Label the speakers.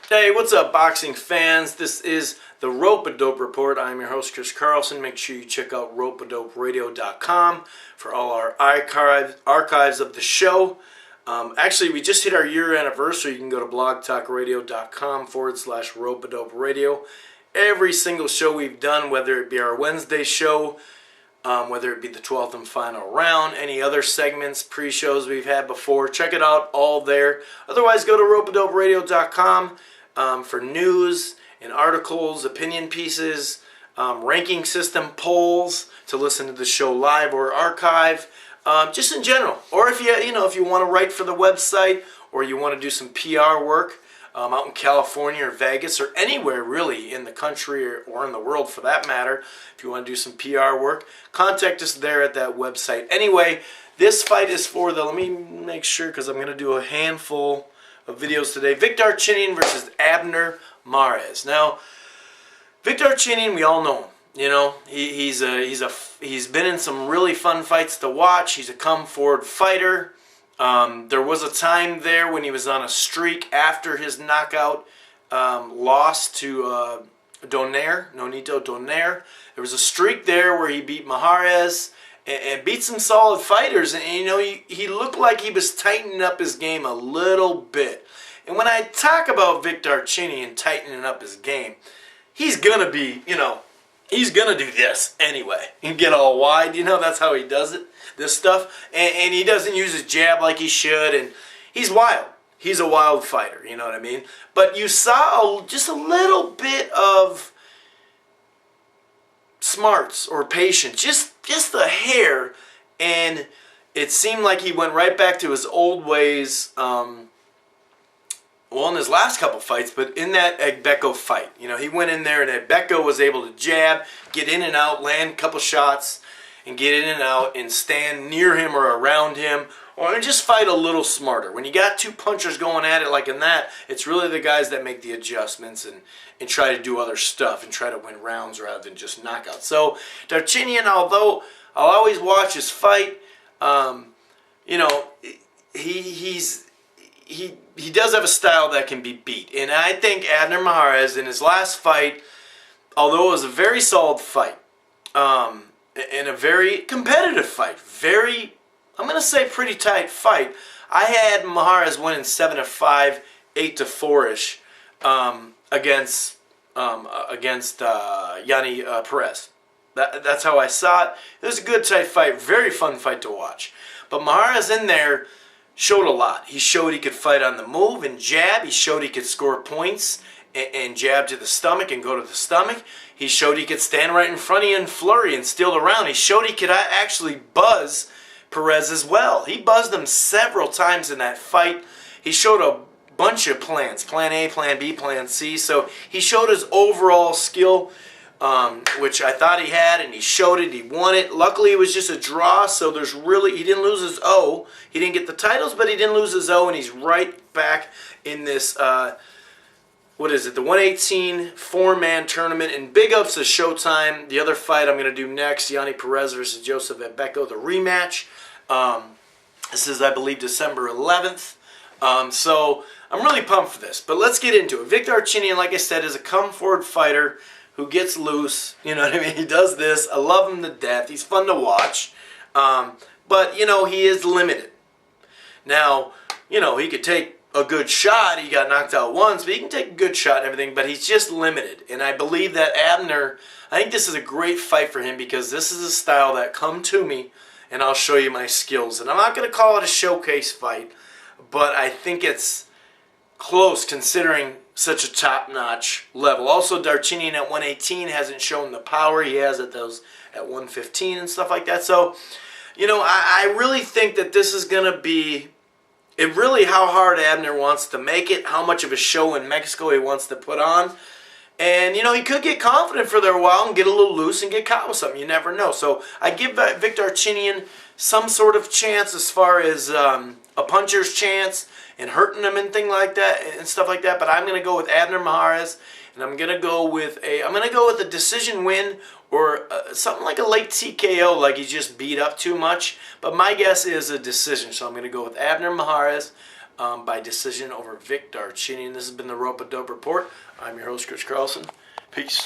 Speaker 1: Hey, what's up, boxing fans? This is the Rope-A-Dope Report. I'm your host, Chris Carlson. Make sure you check out ropeadoperadio.com for all our archives of the show. Actually, we just hit our year anniversary. You can go to blogtalkradio.com/Rope-A-Dope Radio. Every single show we've done, whether it be our Wednesday show, whether it be the 12th and final round, any other segments, pre-shows we've had before, check it out all there. Otherwise, go to ropeadoperadio.com for news and articles, opinion pieces, ranking system polls to listen to the show live or archive, just in general. Or if you want to write for the website, or you want to do some PR work out in California or Vegas or anywhere really in the country or in the world for that matter, if you want to do some PR work, contact us there at that website. Anyway, this fight is for the, let me make sure because I'm going to do a handful of videos today. Vic Darchinyan versus Abner Mares. Now, Vic Darchinyan, we all know him. You know, he's been in some really fun fights to watch. He's a come-forward fighter. There was a time there when he was on a streak after his knockout loss to Nonito Donaire. There was a streak there where he beat Mares and beat some solid fighters. And you know, he looked like he was tightening up his game a little bit. And when I talk about Vic Darchinyan tightening up his game, he's going to be, he's going to do this anyway. And get all wide, that's how he does it, this stuff. And he doesn't use his jab like he should. And he's wild. He's a wild fighter, you know what I mean? But you saw just a little bit of smarts or patience, just a hair. And it seemed like he went right back to his old ways, well, in his last couple fights, but in that Agbeko fight. He went in there and Agbeko was able to jab, get in and out, land a couple shots, and get in and out and stand near him or around him, or just fight a little smarter. When you got two punchers going at it like in that, it's really the guys that make the adjustments and try to do other stuff and try to win rounds rather than just knockouts. So Darchinyan, although I'll always watch his fight, he does have a style that can be beat. And I think Abner Mares in his last fight, although it was a very solid fight, and a very competitive fight, I'm going to say pretty tight fight, I had Mares winning 7-5, 8-4-ish against Yanni Perez. That's how I saw it. It was a good tight fight, very fun fight to watch. But Mares in there showed a lot. He showed he could fight on the move and jab. He showed he could score points and jab to the stomach and go to the stomach. He showed he could stand right in front of you and flurry and steal the round. He showed he could actually buzz Perez as well. He buzzed him several times in that fight. He showed a bunch of plans. Plan A, Plan B, Plan C. So he showed his overall skill, which I thought he had, and he showed it. He won it. Luckily, it was just a draw, so he didn't lose his O. He didn't get the titles, but he didn't lose his O, and he's right back in this, the 118 four-man tournament. And big ups to Showtime. The other fight I'm going to do next, Yanni Perez versus Joseph Agbeko, the rematch. This is, I believe, December 11th. So I'm really pumped for this. But let's get into it. Vic Darchinyan, like I said, is a come-forward fighter who gets loose, you know what I mean? He does this. I love him to death. He's fun to watch. But, he is limited. Now, he could take a good shot. He got knocked out once, but he can take a good shot and everything, but he's just limited. And I believe that Abner, I think this is a great fight for him because this is a style that come to me and I'll show you my skills. And I'm not going to call it a showcase fight, but I think it's close considering such a top-notch level. Also, Darchinyan at 118 hasn't shown the power he has at 115 and stuff like that. So, I really think that this is going to be how hard Abner wants to make it, how much of a show in Mexico he wants to put on. And, he could get confident for a while and get a little loose and get caught with something. You never know. So I give Vic Darchinyan some sort of chance as far as a puncher's chance and hurting him and thing like that and stuff like that. But I'm going to go with Abner Mares, and I'm going to go with a decision win or something like a late TKO, like he's just beat up too much. But my guess is a decision, so I'm going to go with Abner Mares. by decision over Vic Darchinyan. This has been the Rope-A-Dope Report. I'm your host, Chris Carlson. Peace.